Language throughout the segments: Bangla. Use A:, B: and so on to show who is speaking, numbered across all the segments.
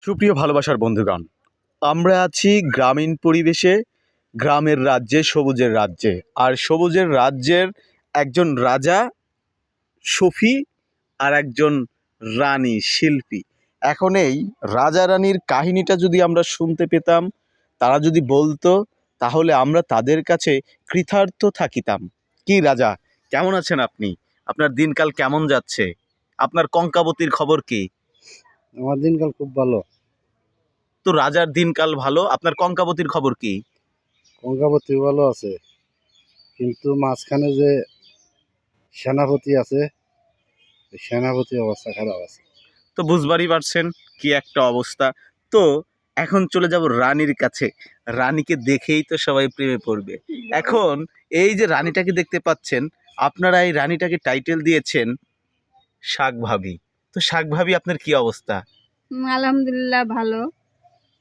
A: সুপ্রিয় ভালোবাসার বন্ধুগণ, আমরা আছি গ্রামীণ পরিবেশে, গ্রামের রাজ্যে, সবুজের রাজ্যে। আর সবুজের রাজ্যের একজন রাজা সফি আর একজন রানী শিল্পী। এখন এই রাজা রানীর কাহিনীটা যদি আমরা শুনতে পেতাম, তারা যদি বলতো, তাহলে আমরা তাদের কাছে কৃতার্থ থাকিতাম। কি রাজা, কেমন আছেন আপনি? আপনার দিনকাল কেমন যাচ্ছে? আপনার কঙ্কাবতীর খবর কি?
B: আমার দিনকাল খুব ভালো।
A: তো রাজার দিনকাল ভালো, আপনার কঙ্কাবতীর খবর কি?
B: কঙ্কাবতী ভালো আছে, কিন্তু মাঝখানে যে সেনাপতি আছে, ওই সেনাপতি অবস্থা খারাপ আছে।
A: তো বুঝবারই পারছেন কি একটা অবস্থা। তো এখন চলে যাব রানীর কাছে। রানীকে দেখেই তো সবাই প্রেমে পড়বে। এখন এই যে রানীটাকে দেখতে পাচ্ছেন, আপনারা এই রানীটাকে টাইটেল দিয়েছেন শাক ভাবি। তো শাক ভাবি, আপনার কি অবস্থা?
C: আলহামদুলিল্লাহ ভালো।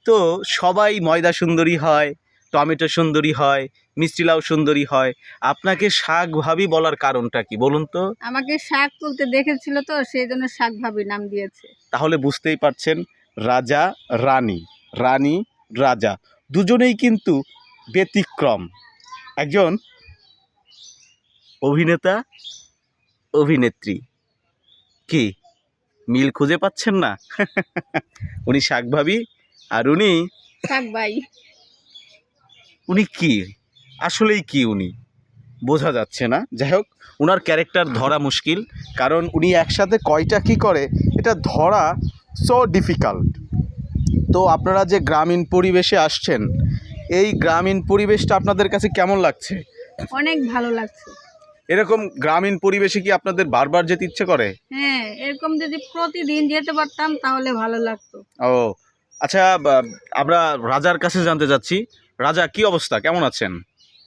A: তো সবাই ময়দা সুন্দরী হয়, টমেটো সুন্দরী হয়, মিষ্টি লাউ সুন্দরী হয়, আপনাকে শাক ভাবি বলার কারণটা কি বলুন তো?
C: আমাকে শাক তুলতে দেখেছিল তো, সেই জন্য শাক ভাবি নাম দিয়েছে।
A: তাহলে বুঝতেই পারছেন, রাজা রানী, রানী রাজা, দুজনেই কিন্তু ব্যতিক্রম। একজন অভিনেতা, অভিনেত্রী। কি মিল খুঁজে পাচ্ছেন না? উনি শাক ভাবি আর উনি
C: শাক ভাই।
A: উনি কি আসলেই কি উনি বোঝা যাচ্ছে না। যাই হোক, ওনার ক্যারেক্টার ধরা মুশকিল, কারণ উনি একসাথে কয়টা কি করে এটা ধরা সো ডিফিকাল্ট। তো আপনারা যে গ্রামীণ পরিবেশে আসছেন, এই গ্রামীণ পরিবেশটা আপনাদের কাছে কেমন লাগছে?
C: অনেক ভালো লাগছে।
A: এরকম গ্রামীণ পরিবেশে কি আপনাদের বারবার যেতে ইচ্ছে করে?
C: হ্যাঁ, এরকম যদি প্রতিদিন যেতে পারতাম তাহলে ভালো লাগতো।
A: ও আচ্ছা, আমরা রাজার কাছে জানতে চাচ্ছি। রাজা, কি অবস্থা, কেমন আছেন?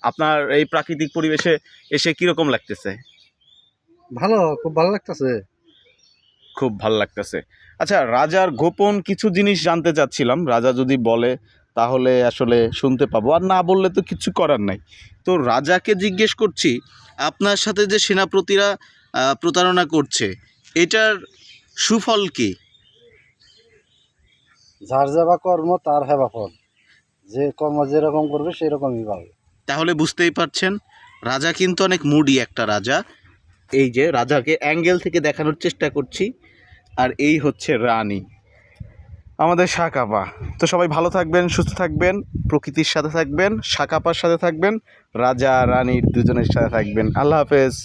A: আপনার এই প্রাকৃতিক পরিবেশে এসে কীরকম লাগতেছে?
B: ভালো, খুব ভালো লাগতেছে।
A: খুব ভালো লাগতেছে। আচ্ছা, রাজার গোপন কিছু জিনিস জানতে চাচ্ছিলাম। রাজা যদি বলে তাহলে আসলে শুনতে পাবো, আর না বললে তো কিছু করার নাই। তো রাজাকে জিজ্ঞেস করছি, আপনার সাথে যে সেনাপতিরা প্রতারণা করছে, এটার সুফল কি?
B: যার যাবা কর্ম তার হেবা ফল, যে কর্ম যেরকম করবে সেই রকমই পাবে।
A: তাহলে বুঝতেই পারছেন, রাজা কিন্তু অনেক মুডি একটা রাজা। এই যে রাজাকে অ্যাঙ্গেল থেকে দেখানোর চেষ্টা করছি, আর এই হচ্ছে রানী, আমাদের শাক আপা। তো সবাই ভালো থাকবেন, সুস্থ থাকবেন, প্রকৃতির সাথে থাকবেন, শাক আপার সাথে থাকবেন, রাজা রানীর দুজনের সাথে থাকবেন। আল্লাহ হাফেজ।